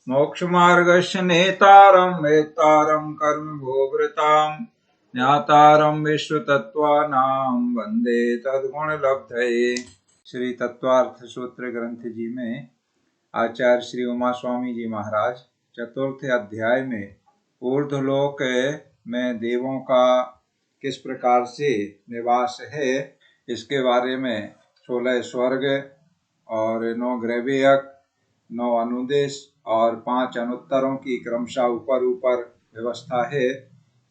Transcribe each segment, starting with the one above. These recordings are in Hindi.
मोक्षमार्गस्य नेतारं वेत्तारं कर्मभोवृतां ज्ञातारं विश्वतत्त्वानां वन्दे तद्गुणलब्धये। श्री तत्वार्थ सूत्र ग्रंथ जी में आचार्य श्री उमा स्वामी जी महाराज चतुर्थ अध्याय में ऊर्ध्वलोक में देवों का किस प्रकार से निवास है इसके बारे में 16 स्वर्ग और 9 ग्रैवियक, 9 अनुदेश और 5 अनुत्तरों की क्रमशः ऊपर ऊपर व्यवस्था है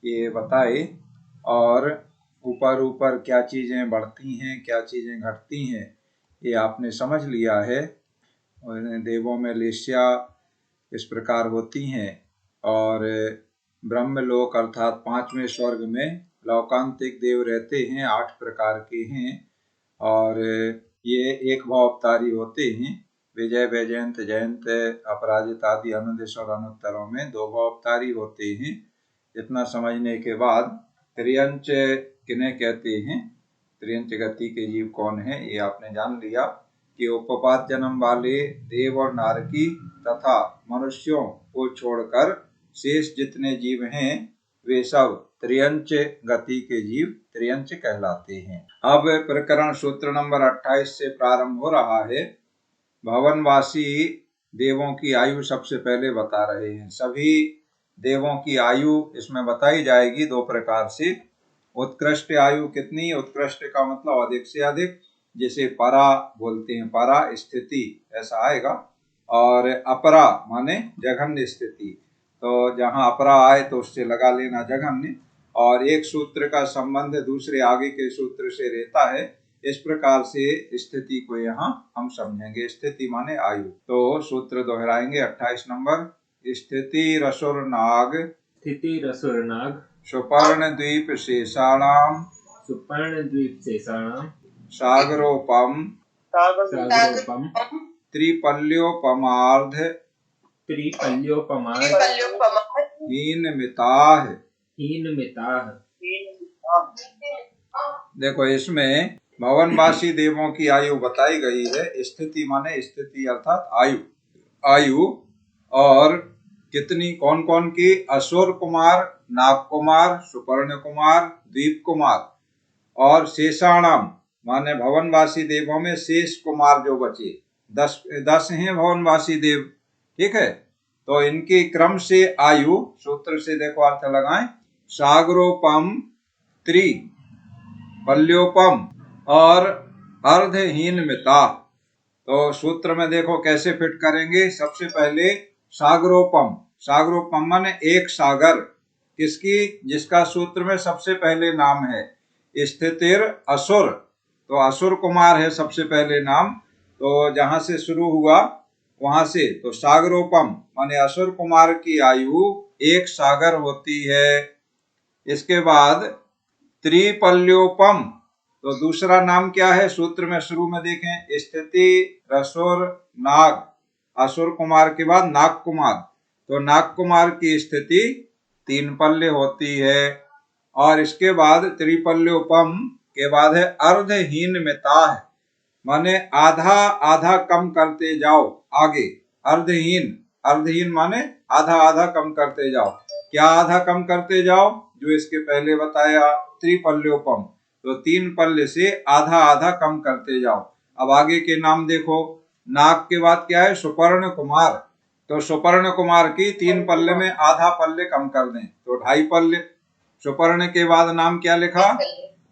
ये बताए। और ऊपर ऊपर क्या चीज़ें बढ़ती हैं क्या चीज़ें घटती हैं ये आपने समझ लिया है। देवों में लेस्या इस प्रकार होती हैं और ब्रह्मलोक अर्थात 5वें स्वर्ग में लौकांतिक देव रहते हैं, 8 प्रकार के हैं और ये एक भाव अवतारी होते हैं। विजय वैजयंत जयंत अपराजित आदि अनुदेश और अनुत्तरों में 2 भाव अवतारी होते हैं। इतना समझने के बाद त्रियंच किन्हें कहते हैं, त्रियंच गति के जीव कौन है ये आपने जान लिया कि उपपात जन्म वाले देव और नारकी तथा मनुष्यों को छोड़कर शेष जितने जीव हैं वे सब त्रियंच गति के जीव त्रियंच कहलाते हैं। अब प्रकरण सूत्र नंबर 28 से प्रारंभ हो रहा है। भवनवासी देवों की आयु सबसे पहले बता रहे हैं। सभी देवों की आयु इसमें बताई जाएगी 2 प्रकार से। उत्कृष्ट आयु कितनी, उत्कृष्ट का मतलब अधिक से अधिक, जिसे परा बोलते हैं, परा स्थिति ऐसा आएगा, और अपरा माने जघन्य स्थिति। तो जहां अपरा आए तो उससे लगा लेना जघन्य, और एक सूत्र का संबंध दूसरे आगे के सूत्र से रहता है। इस प्रकार से स्थिति को यहाँ हम समझेंगे। स्थिति माने आयु। तो सूत्र दोहराएंगे 28 नंबर। स्थिति रसुर नाग, स्थिति रसुर नाग, सुपर्ण द्वीप शेषाणाम, सुपर्ण द्वीप शेषाणाम, सागरोपम, सागरोपम, त्रिपल्योपमार्ध, त्रिपल्योपमार्ध, हीनमिताः, हीनमिताः। देखो इसमें भवनवासी देवों की आयु बताई गई है। स्थिति माने स्थिति अर्थात आयु, आयु और कितनी, कौन कौन की, असुर कुमार, नाग कुमार, सुपर्ण कुमार, द्वीप कुमार, और शेषाणाम माने भवनवासी देवों में शेष कुमार जो बचे 10 हैं भवनवासी देव, ठीक है। तो इनकी क्रम से आयु सूत्र से देखो अर्थ लगाएं। सागरोपम, त्रिपल्योपम और अर्धहीनमिता। तो सूत्र में देखो कैसे फिट करेंगे। सबसे पहले सागरोपम, सागरोपम माने एक सागर, किसकी, जिसका सूत्र में सबसे पहले नाम है स्थितिर असुर, तो असुर कुमार है सबसे पहले नाम। तो जहां से शुरू हुआ वहां से, तो सागरोपम माने असुर कुमार की आयु एक सागर होती है। इसके बाद त्रिपल्योपम, तो दूसरा नाम क्या है सूत्र में शुरू में देखें, स्थिति रसुर नाग, असुर कुमार के बाद नाग कुमार, तो नाग कुमार की स्थिति 3 पल्ले होती है। और इसके बाद त्रिपल्योपम के बाद है अर्धहीनमिता, माने आधा आधा कम करते जाओ आगे। अर्धहीन, अर्धहीन माने आधा आधा कम करते जाओ। क्या आधा कम करते जाओ, जो इसके पहले बताया त्रिपल्योपम, तो 3 पल्ले से आधा आधा कम करते जाओ। अब आगे के नाम देखो। नाग के बाद क्या है, सुपर्ण कुमार, तो सुपर्ण कुमार की 3 पल्ले में आधा पल्ले कम कर दें तो 2.5 पल्ले। सुपर्ण के बाद नाम क्या लिखा,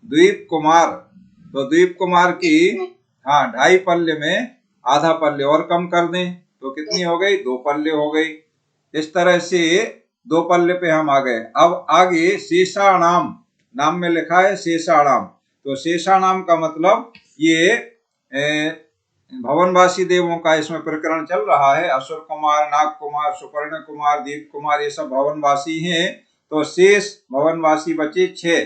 द्वीप कुमार, तो द्वीप कुमार की 2.5 पल्ले में आधा पल्ले और कम कर दें तो कितनी हो गई, 2 पल्ले हो गई। इस तरह से 2 पल्ले पे हम आ गए। अब आगे शेषाणाम, नाम में लिखा है शेषाणाम, तो शेषाणाम का मतलब ये भवनवासी देवों का इसमें प्रकरण चल रहा है। असुर कुमार, नाग कुमार, सुपर्ण कुमार, दीप कुमार, ये सब भवनवासी हैं। तो शेष भवनवासी बचे 6,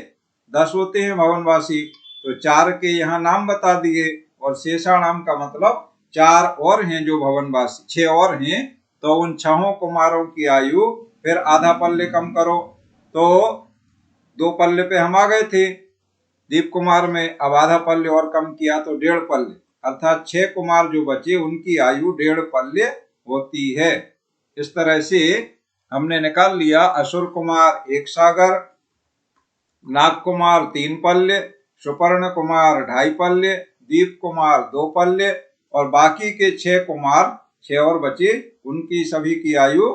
10 होते हैं भवनवासी, तो 4 के यहाँ नाम बता दिए। और शेषाणाम का मतलब 4 और हैं जो भवनवासी, 6 और हैं। तो उन 6 कुमारों की आयु फिर आधा पल्ले कम करो तो 2 पल्ले पे हम आ गए थे दीप कुमार में। अब आधा पल्ले और कम किया तो 1.5 पल्ले, अर्थात 6 कुमार जो बचे उनकी आयु 1.5 पल्ले होती है। इस तरह से हमने निकाल लिया। असुर कुमार 1 सागर, नाग कुमार 3 पल्ले, सुपर्ण कुमार 2.5 पल्ले, दीप कुमार 2 पल्ले और बाकी के 6 कुमार 6 और बचे, उनकी सभी की आयु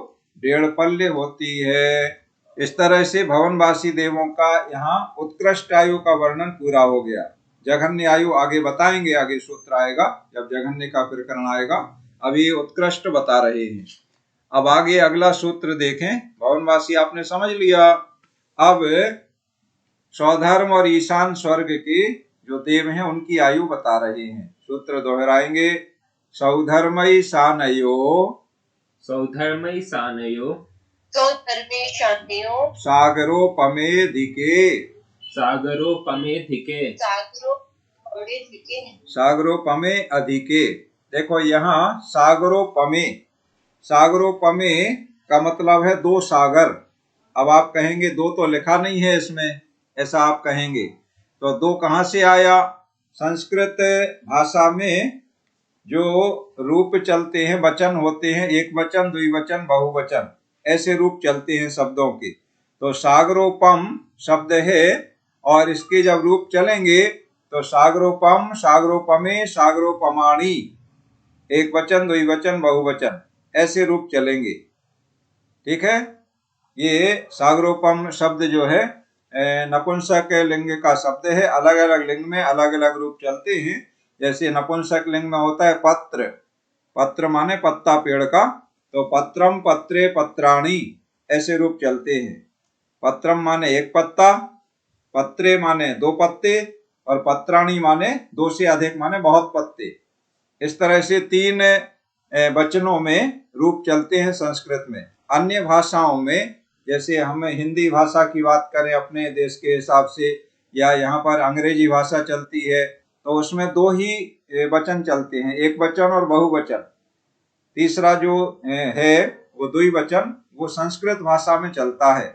1.5 पल्ले होती है। इस तरह से भवनवासी देवों का यहाँ उत्कृष्ट आयु का वर्णन पूरा हो गया। जघन्य आयु आगे बताएंगे, आगे सूत्र आएगा जब जघन्य का प्रकरण आएगा। अभी उत्कृष्ट बता रहे हैं। अब आगे अगला सूत्र देखें। भवनवासी आपने समझ लिया। अब स्वधर्म और ईशान स्वर्ग के जो देव हैं उनकी आयु बता रहे हैं। सूत्र दोहराएंगे। सौधर्मयी सानयो, सौधर्मयी सानयो, सागरोपमेधिके, सागरोपमेधिके, सागरोपमे अधिके। देखो यहाँ सागरोपमे, सागरोपमे का मतलब है 2 सागर। अब आप कहेंगे 2 तो लिखा नहीं है इसमें, ऐसा आप कहेंगे तो 2 कहाँ से आया? संस्कृत भाषा में जो रूप चलते हैं, वचन होते हैं, एक वचन, द्विवचन, बहुवचन, ऐसे रूप चलते हैं शब्दों के। तो सागरोपम शब्द है और इसके जब रूप चलेंगे तो सागरोपम, सागरोपमे, सागरोपमाणी, एक वचन, द्विवचन, बहुवचन, ऐसे रूप चलेंगे। ठीक है। ये सागरोपम शब्द जो है नपुंसक लिंग का शब्द है। अलग अलग लिंग में अलग अलग रूप चलते हैं। जैसे नपुंसक लिंग में होता है पत्र, पत्र माने पत्ता पेड़ का, तो पत्रम, पत्रे, पत्राणी, ऐसे रूप चलते हैं। पत्रम माने 1 पत्ता, पत्रे माने 2 पत्ते और पत्राणी माने 2 से अधिक माने बहुत पत्ते। इस तरह से 3 वचनों में रूप चलते हैं संस्कृत में। अन्य भाषाओं में, जैसे हम हिंदी भाषा की बात करें अपने देश के हिसाब से, या यहाँ पर अंग्रेजी भाषा चलती है, तो उसमें 2 ही वचन चलते हैं, एक वचन और बहुवचन। तीसरा जो है वो द्विवचन, वो संस्कृत भाषा में चलता है।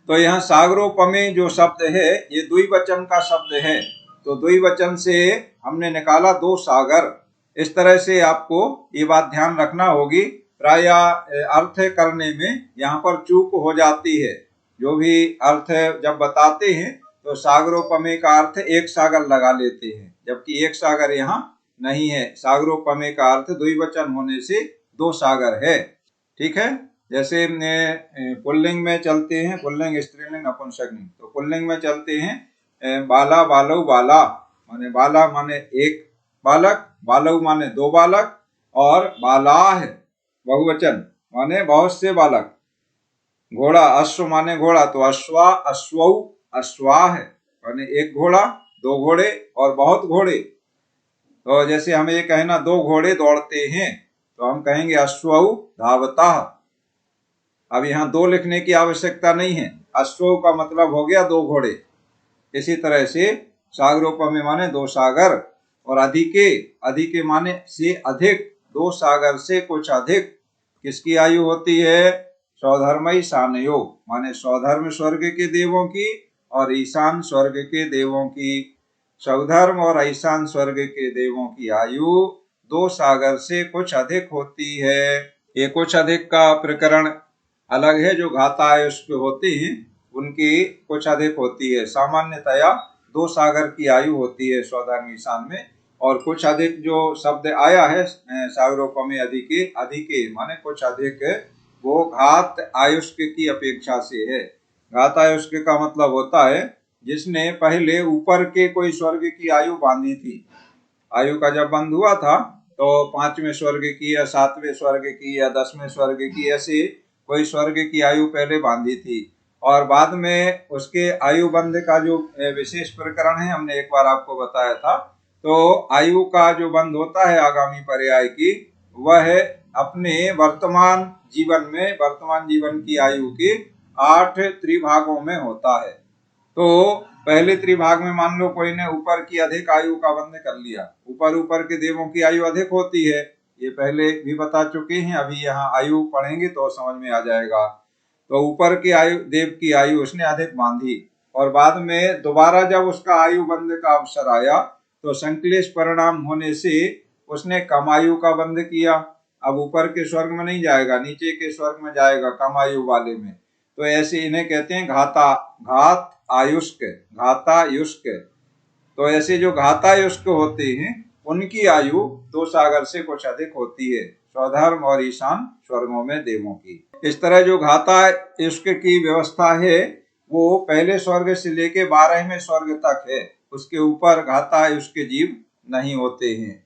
तो यहाँ सागरोपमे जो शब्द है ये द्विवचन का शब्द है, तो द्विवचन से हमने निकाला 2 सागर। इस तरह से आपको ये बात ध्यान रखना होगी। प्राय अर्थ करने में यहाँ पर चूक हो जाती है। जो भी अर्थ जब बताते हैं तो सागरोपमे का अर्थ 1 सागर लगा लेते हैं, जबकि 1 सागर यहाँ नहीं है। सागरोपमे का अर्थ द्विवचन होने से 2 सागर है। ठीक है। जैसे पुल्लिंग में चलते हैं, पुल्लिंग, स्त्रीलिंग, नपुंसकलिंग, तो पुल्लिंग में चलते हैं बाला, बालव, बाला, माने बाला माने 1 बालक, बालव माने 2 बालक और बालाह बहुवचन माने बहुत से बालक। घोड़ा, अश्व माने घोड़ा, तो अश्वा, अश्वौ, अश्वाह माने 1 घोड़ा, 2 घोड़े और बहुत घोड़े। तो जैसे हम ये कहना 2 घोड़े दौड़ते हैं तो हम कहेंगे अश्वौ धावता। अब यहाँ 2 लिखने की आवश्यकता नहीं है, अश्वौ का मतलब हो गया 2 घोड़े। इसी तरह से सागरोपमे माने 2 सागर और अधिके, अधिके माने से अधिक, 2 सागर से कुछ अधिक किसकी आयु होती है? स्वधर्मई सानयो माने स्वधर्म स्वर्ग के देवों की और ईशान स्वर्ग के देवों की। स्वधर्म और ईशान स्वर्ग के देवों की आयु 2 सागर से कुछ अधिक होती है। ये कुछ अधिक का प्रकरण अलग है। जो घातायुष्क होते हैं उनकी कुछ अधिक होती है। सामान्यतया 2 सागर की आयु होती है स्वधर्म ईशान में, और कुछ अधिक जो शब्द आया है सागरोपमे अधिके, अधिके माने कुछ अधिक, वो घात आयुष्क की अपेक्षा से है। घात आयुष्क का मतलब होता है जिसने पहले ऊपर के कोई स्वर्ग की आयु बांधी थी। आयु का जब बंध हुआ था तो 5वें स्वर्ग की या 7वें स्वर्ग की या 10वें स्वर्ग की, ऐसे कोई स्वर्ग की आयु पहले बांधी थी, और बाद में उसके आयु बंध का जो विशेष प्रकरण है हमने एक बार आपको बताया था। तो आयु का जो बंध होता है आगामी पर्याय की, वह है अपने वर्तमान जीवन में, वर्तमान जीवन की आयु के 8 त्रिभागों में होता है। तो पहले त्रिभाग में मान लो कोई ने ऊपर की अधिक आयु का बंध कर लिया, ऊपर के देवों की आयु अधिक होती है, ये पहले भी बता चुके हैं। अभी यहाँ आयु पढ़ेंगे तो समझ में आ जाएगा। तो ऊपर की आयु, देव की आयु उसने अधिक बांधी, और बाद में दोबारा जब उसका आयु बंध का अवसर आया तो संक्लेश परिणाम होने से उसने कम आयु का बंध किया। अब ऊपर के स्वर्ग में नहीं जाएगा, नीचे के स्वर्ग में जाएगा कम आयु वाले में। तो ऐसे इन्हें कहते हैं घात आयुष्क, घातायुष्क। तो ऐसे जो घातायुष्क होते हैं उनकी आयु 2 सागर से कुछ अधिक होती है, स्वधर्म और ईशान स्वर्गों में देवों की। इस तरह जो घातायुष्क की व्यवस्था है वो पहले स्वर्ग से लेके 12वें स्वर्ग तक है, उसके ऊपर घातायुष्क जीव नहीं होते हैं।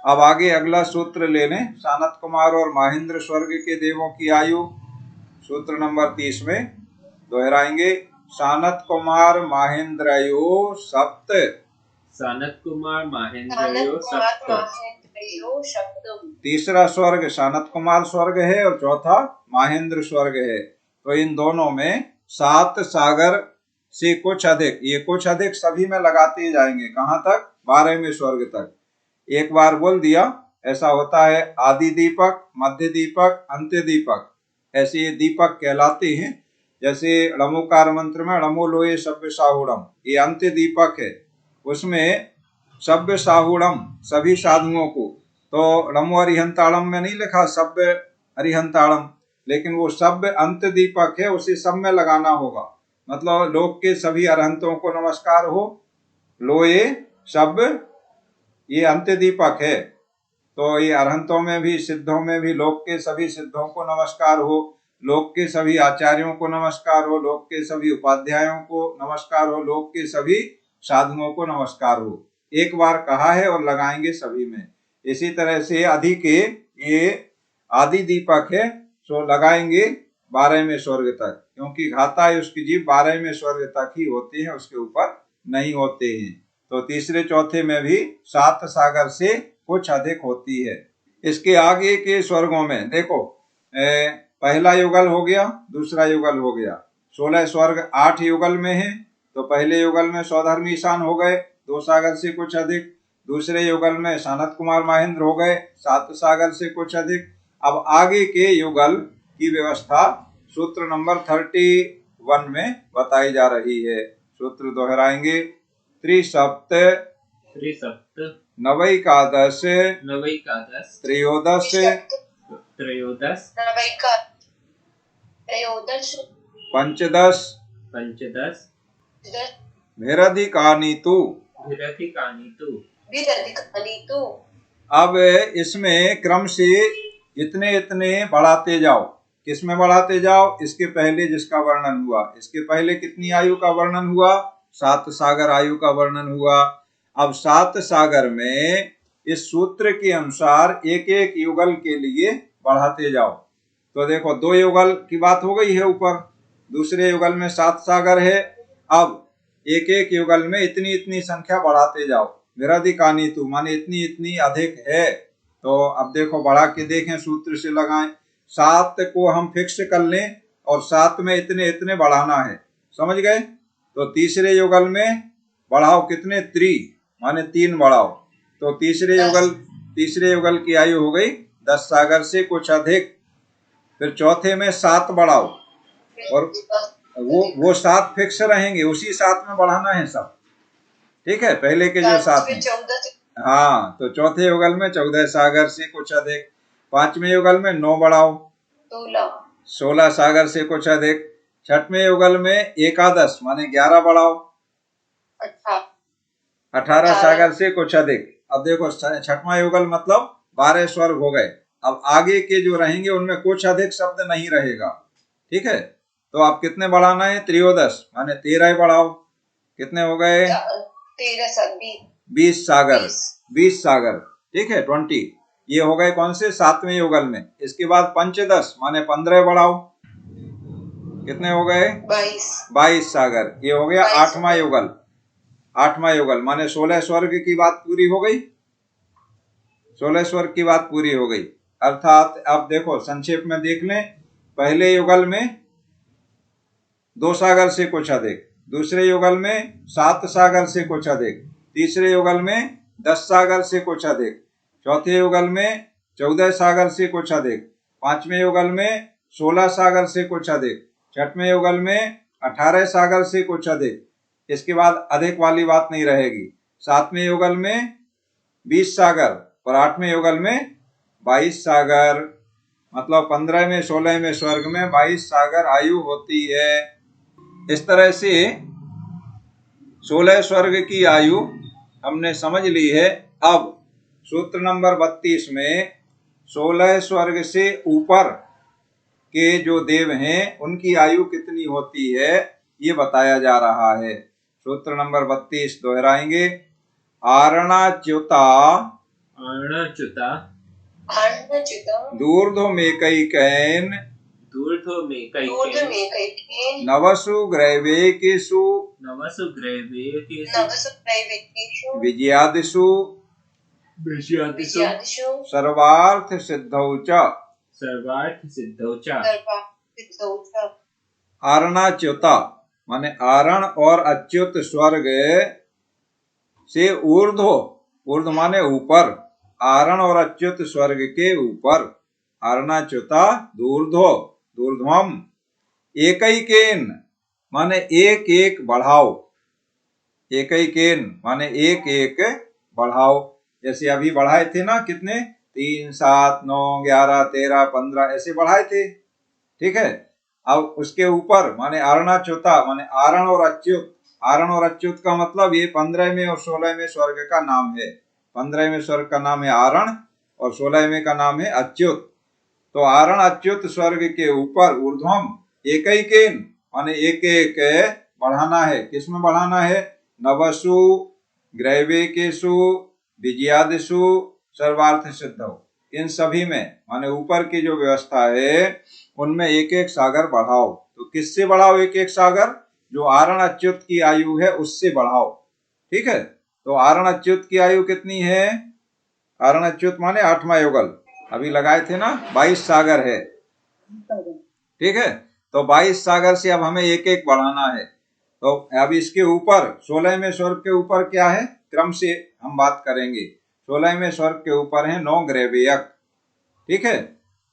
अब आगे अगला सूत्र ले लें, सानत कुमार और महेंद्र स्वर्ग के देवों की आयु। सूत्र नंबर 30 में दोहराएंगे, सानत कुमार महेंद्रयो सप्त। सानत कुमार महेंद्रयो सप्त। तीसरा स्वर्ग सानत कुमार स्वर्ग है और चौथा महेंद्र स्वर्ग है। तो इन दोनों में 7 सागर से कुछ अधिक, ये कुछ अधिक सभी में लगाते जाएंगे, कहाँ तक? 12वें स्वर्ग तक। एक बार बोल दिया, ऐसा होता है आदि दीपक, मध्य दीपक, अंत्य दीपक, ऐसे ये दीपक कहलाते हैं। जैसे णमोकार मंत्र में णमो लोये सभ्य साहुणम, ये अंत्य दीपक है, उसमें सभ्य साहुणम सभी साधुओं को, तो णमो अरिहंताड़म में नहीं लिखा सभ्य अरिहंताड़म, लेकिन वो सभ्य अंत्य दीपक है, उसे सब में लगाना होगा। मतलब लोक के सभी अरहंतों को नमस्कार हो, लोये सभ्य, ये अंत्य दीपक है। तो ये अरहंतों में भी सिद्धों में भी लोक के सभी सिद्धों को नमस्कार हो, लोक के सभी आचार्यों को नमस्कार हो, लोक के सभी उपाध्यायों को नमस्कार हो, लोक के सभी साधुओं को नमस्कार हो। एक बार कहा है और लगाएंगे सभी में। इसी तरह से आदि के ये आदि दीपक है, सो लगाएंगे 12वें स्वर्ग तक, क्योंकि घातायुष्क जीव 12वें स्वर्ग तक ही होते हैं, उसके ऊपर नहीं होते हैं। तो तीसरे चौथे में भी 7 सागर से कुछ अधिक होती है। इसके आगे के स्वर्गों में देखो, पहला युगल हो गया, दूसरा युगल हो गया, 16 स्वर्ग 8 युगल में है। तो पहले युगल में स्वधर्म ईशान हो गए 2 सागर से कुछ अधिक, दूसरे युगल में सानत कुमार महेंद्र हो गए 7 सागर से कुछ अधिक। अब आगे के युगल की व्यवस्था सूत्र नंबर 31 में बताई जा रही है। सूत्र दोहराएंगे, त्रिसप्त नवैकादश त्रयोदश पंचदश भिरधिकानीतु। अब इसमें क्रम से इतने इतने बढ़ाते जाओ। किसमें बढ़ाते जाओ? इसके पहले जिसका वर्णन हुआ, इसके पहले कितनी आयु का वर्णन हुआ? 7 सागर आयु का वर्णन हुआ। अब 7 सागर में इस सूत्र के अनुसार एक एक युगल के लिए बढ़ाते जाओ। तो देखो 2 युगल की बात हो गई है ऊपर, दूसरे युगल में 7 सागर है। अब एक एक युगल में इतनी इतनी संख्या बढ़ाते जाओ। विरधिकानीतु माने इतनी इतनी अधिक है। तो अब देखो बढ़ा के देखें, सूत्र से लगाएं। 7 को हम फिक्स कर लें और 7 में इतने इतने बढ़ाना है, समझ गए? तो तीसरे युगल में बढ़ाओ कितने? 3 माने 3 बढ़ाओ। तो तीसरे युगल की आयु हो गई 10 सागर से कुछ अधिक। फिर चौथे में 7 बढ़ाओ और वो 7 फिक्स रहेंगे, उसी 7 में बढ़ाना है सब, ठीक है? पहले के जो 7 हैं, हाँ। तो चौथे युगल में 14 सागर से कुछ अधिक। 5वें युगल में 9 बढ़ाओ, 16 सागर से कुछ अधिक। 6वें युगल में एकादश माने 11 बढ़ाओ, 18 सागर से कुछ अधिक। अब देखो 6वां युगल मतलब 12 स्वर्ग हो गए। अब आगे के जो रहेंगे उनमें कुछ अधिक शब्द नहीं रहेगा, ठीक है? तो आप कितने बढ़ाना है? त्रयोदश माने 13 बढ़ाओ। कितने हो गए? 20 सागर, 20 सागर, ठीक है, 20। ये हो गए कौन से? 7वें युगल में। इसके बाद पंचदश माने 15 बढ़ाओ। कितने हो गए? 22 सागर। ये हो गया 8वां युगल। 8वां युगल माने 16 स्वर्ग की बात पूरी हो गई। 16 स्वर्ग की बात पूरी हो गई। अर्थात अब देखो संक्षेप में देख लें, पहले युगल में 2 सागर से कुछ अधिक, दूसरे युगल में 7 सागर से कुछ अधिक, तीसरे युगल में 10 सागर से कुछ अधिक, चौथे युगल में 14 सागर से कुछ अधिक, 5वें युगल में 16 सागर से कुछ अधिक, 6वें युगल में 18 सागर से कुछ अधिक। इसके बाद अधिक वाली बात नहीं रहेगी। 7वें युगल में 20 सागर और 8वें युगल में 22 सागर, मतलब 15वें 16वें स्वर्ग में 22 सागर आयु होती है। इस तरह से 16 स्वर्ग की आयु हमने समझ ली है। अब सूत्र नंबर 32 में 16 स्वर्ग से ऊपर के जो देव हैं उनकी आयु कितनी होती है ये बताया जा रहा है। सूत्र नंबर 32 दोहराएंगे। आरणाच्युता अर्णच्युता दूर्ध्वमेकैकेन दूर्ध्वमेकैकेन नवसु ग्रैवेकेषु नवसु ग्रैवेकेषु विजयादिषु विजयादिषु सर्वार्थ सिद्धौ च। सर्वार्थ सिद्धौ च। आरणाच्युता माने आरण और अच्युत स्वर्ग से ऊर्ध्व, ऊर्ध्व माने ऊपर, आरण और अच्युत स्वर्ग के ऊपर। आरणाच्युता दूर्ध्व, दूर्ध्वम। एकैकेन माने एक एक बढ़ाओ, एकैकेन माने एक एक बढ़ाओ। जैसे अभी बढ़ाए थे ना, कितने 3 7 9 11 13 15 ऐसे बढ़ाए थे, ठीक है। अब उसके ऊपर माने आरणाच्युता माने आरण और अच्युत। आरण और अच्युत का मतलब ये 15वें और 16वें स्वर्ग का नाम है। 15वें स्वर्ग का नाम है आरण और 16वें का नाम है अच्युत। तो आरण अच्युत स्वर्ग के ऊपर ऊर्ध्वम एकैकेन माने एक एक बढ़ाना है। किसमें बढ़ाना है? नवसु ग्रैवेकेषु विजयादिषु सर्वार्थ सिद्धौ, इन सभी में माने ऊपर की जो व्यवस्था है उनमें एक एक सागर बढ़ाओ। तो किससे बढ़ाओ एक एक सागर? जो आरण अच्युत की आयु है उससे बढ़ाओ, ठीक है। तो आरण अच्युत की आयु कितनी है? आरण अच्युत माने 8वां युगल, अभी लगाए थे ना, 22 सागर है, ठीक है। तो 22 सागर से अब हमें एक एक बढ़ाना है। तो अब इसके ऊपर 16वें स्वर्ग के ऊपर क्या है, क्रम से हम बात करेंगे। 16वें स्वर्ग के ऊपर है 9 ग्रैवेयक, ठीक है।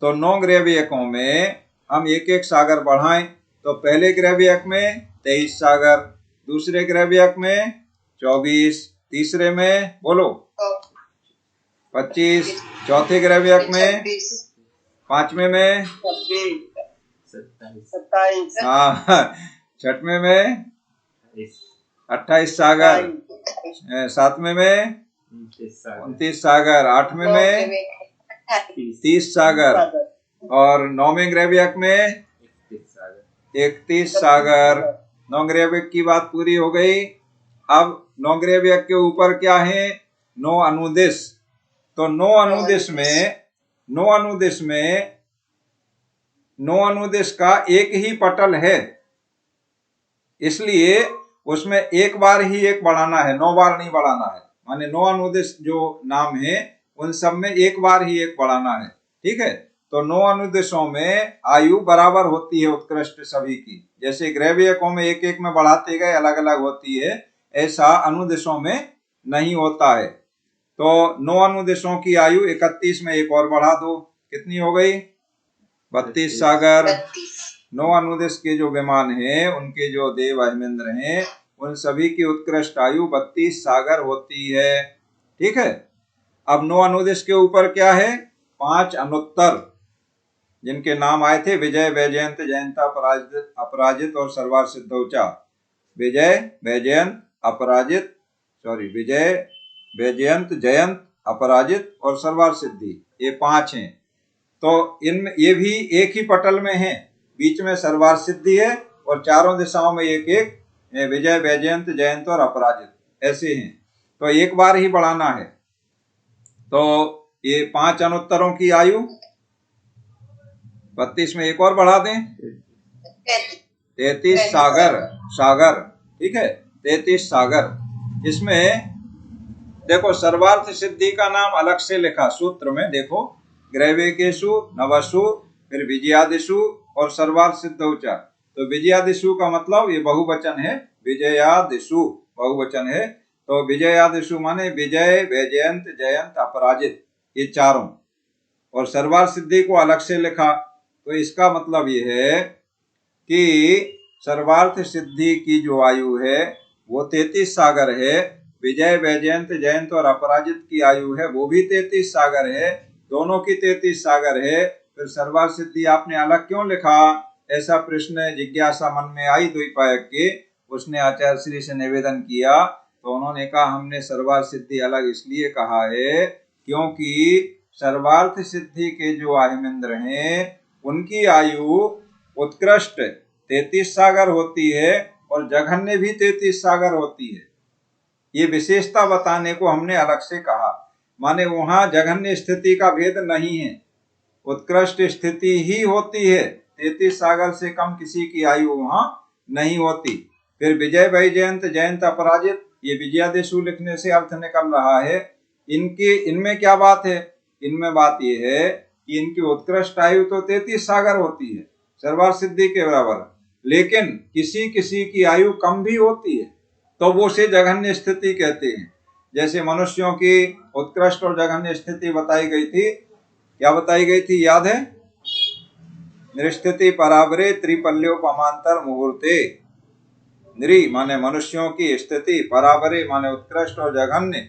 तो 9 ग्रैवेयकों में हम एक एक सागर बढ़ाएं। तो पहले ग्रैवेयक में 23 सागर, दूसरे ग्रैवेयक में 24, तीसरे में बोलो 25, चौथे ग्रैवेयक में, 5वें में 27 हाँ, 6वें में 28 सागर, 7वें में 29 सागर, 8वें में 30 सागर और 9वें ग्रैवेयक में 31 सागर। 9 ग्रैवेयक की बात पूरी हो गई। अब 9 ग्रैवेयक के ऊपर क्या है? 9 अनुदिश। तो 9 अनुदिश का एक ही पटल है, इसलिए उसमें एक बार ही एक बढ़ाना है, 9 बार नहीं बढ़ाना है। माने 9 अनुदिश जो नाम है उन सब में एक बार ही एक बढ़ाना है, ठीक है। तो 9 अनुदिशों में आयु बराबर होती है उत्कृष्ट सभी की। जैसे ग्रैवेयकों में एक एक में बढ़ाते गए अलग अलग होती है, ऐसा अनुदिशों में नहीं होता है। तो 9 अनुदिशों की आयु 31 में एक और बढ़ा दो, कितनी हो गई? 32 सागर। 9 अनुदिश के जो विमान हैं, उनके जो देव अहिमेंद्र हैं, उन सभी की उत्कृष्ट आयु 32 सागर होती है, ठीक है। अब 9 अनुदिश के ऊपर क्या है? 5 अनुत्तर, जिनके नाम आए थे विजय, वैजयंत, जयंत, अपराजित और सर्वार्थ सिद्धौ च। विजय, वैजयंत, अपराजित, विजय, वैजयंत, जयंत, अपराजित और सर्वार्थ सिद्धि, ये 5 हैं। तो इनमें ये भी एक ही पटल में हैं, बीच में सर्वार्थ सिद्धि है और चारों दिशाओं में एक एक विजय, वैजयंत, जयंत और अपराजित ऐसे हैं। तो एक बार ही बढ़ाना है। तो ये 5 अनुत्तरों की आयु 32 में एक और बढ़ा दें, 33 सागर, ठीक है, 33 सागर। इसमें देखो सर्वार्थ सिद्धि का नाम अलग से लिखा सूत्र में, देखो ग्रैवेकेषु, नवसु, फिर विजयादिषु और सर्वार्थ सिद्धौ च। तो विजयादिषु का मतलब ये बहुवचन है, विजयादिषु बहुवचन है। तो विजयादिषु माने विजय, वैजयंत, जयंत, अपराजित, ये चारों। और सर्वार्थ सिद्धि को अलग से लिखा, तो इसका मतलब ये है कि सर्वार्थ सिद्धि की जो आयु है वो 33 सागर है। विजय, वैजयंत, जयंत और अपराजित की आयु है वो भी 33 सागर है। दोनों की 33 सागर है, फिर सर्वार्थ सिद्धि आपने अलग क्यों लिखा? ऐसा प्रश्न जिज्ञासा मन में आई द्वैपायक के। उसने आचार्य श्री से निवेदन किया, तो उन्होंने कहा हमने सर्वार्थ सिद्धि अलग इसलिए कहा है क्योंकि सर्वार्थ सिद्धि के जो आहिमेंद्र हैं उनकी आयु उत्कृष्ट 33 सागर होती है और जघन्य भी 33 सागर होती है। ये विशेषता बताने को हमने अलग से कहा, माने वहां जघन्य स्थिति का भेद नहीं है, उत्कृष्ट स्थिति ही होती है। 33 सागर से कम किसी की आयु वहां नहीं होती। फिर विजय वैजयंत जयंत अपराजित, ये विजयादेशु लिखने से अर्थ निकल रहा है। इनमें क्या बात है? इनमें बात यह है कि इनकी उत्कृष्ट आयु तो 33 सागर होती है, सर्वार्थ सिद्धि के बराबर, लेकिन किसी किसी की आयु कम भी होती है, तो वो से जघन्य स्थिति कहते हैं। जैसे मनुष्यों की उत्कृष्ट और जघन्य स्थिति बताई गई थी। क्या बताई गई थी, याद है? नृस्थिति पराबरे त्रिपल्योपमांतर मुहूर्ते। नृ माने मनुष्यों की स्थिति, पराबरे माने उत्कृष्ट और जघन्य,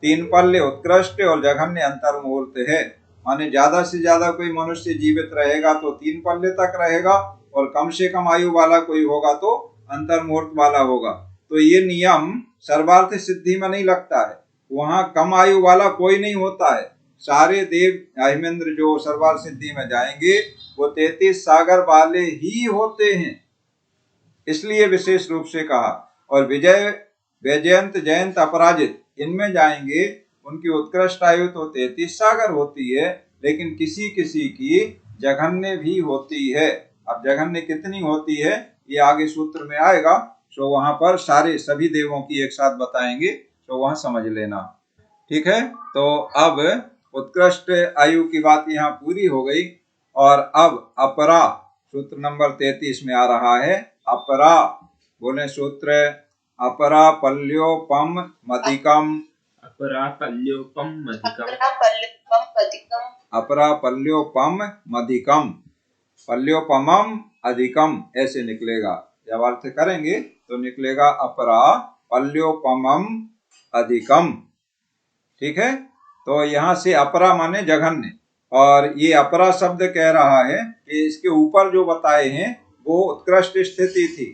3 पल्य उत्कृष्ट और जघन्य अंतर मुहूर्त है। माने ज्यादा से ज्यादा कोई मनुष्य जीवित रहेगा तो 3 पल्य तक रहेगा, और कम से कम आयु वाला कोई होगा तो अंतर मुहूर्त वाला होगा। तो ये नियम सर्वार्थ सिद्धि में नहीं लगता है, वहां कम आयु वाला कोई नहीं होता है। सारे देव आहिमेंद्र जो सर्वार्थ सिद्धि में जाएंगे वो 33 सागर वाले ही होते हैं, इसलिए विशेष रूप से कहा। और विजय वैजयंत जयंत अपराजित, इनमें जाएंगे उनकी उत्कृष्ट आयु तो 33 सागर होती है, लेकिन किसी किसी की जघन्य भी होती है। अब जघन्य कितनी होती है ये आगे सूत्र में आएगा, तो वहां पर सारे सभी देवों की एक साथ बताएंगे, तो वहां समझ लेना। ठीक है, तो अब उत्कृष्ट आयु की बात यहाँ पूरी हो गई। और अब अपरा सूत्र नंबर 33 में आ रहा है। अपरा बोले सूत्र, अपरा पल्योपम मधिकम, अपरा पल्योपम मधिकम, अपरा पल्योपम मधिकम, पल्योपमम अधिकम ऐसे निकलेगा। जब अर्थ करेंगे तो निकलेगा अपरा पल्योपमम अधिकम। ठीक है, तो यहाँ से अपरा माने जघन्य, और ये अपरा शब्द कह रहा है कि इसके ऊपर जो बताए हैं वो उत्कृष्ट स्थिति थी।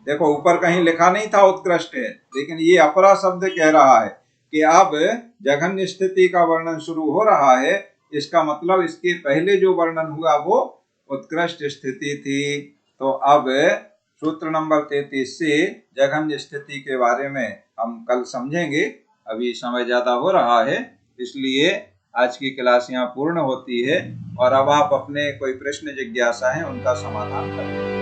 देखो ऊपर कहीं लिखा नहीं था उत्कृष्ट है, लेकिन ये अपरा शब्द कह रहा है कि अब जघन्य स्थिति का वर्णन शुरू हो रहा है। इसका मतलब इसके पहले जो वर्णन हुआ वो उत्कृष्ट स्थिति थी। तो अब सूत्र नंबर 33 से जघन्य स्थिति के बारे में हम कल समझेंगे। अभी समय ज्यादा हो रहा है, इसलिए आज की क्लास यहाँ पूर्ण होती है। और अब आप अपने कोई प्रश्न जिज्ञासा है उनका समाधान करें।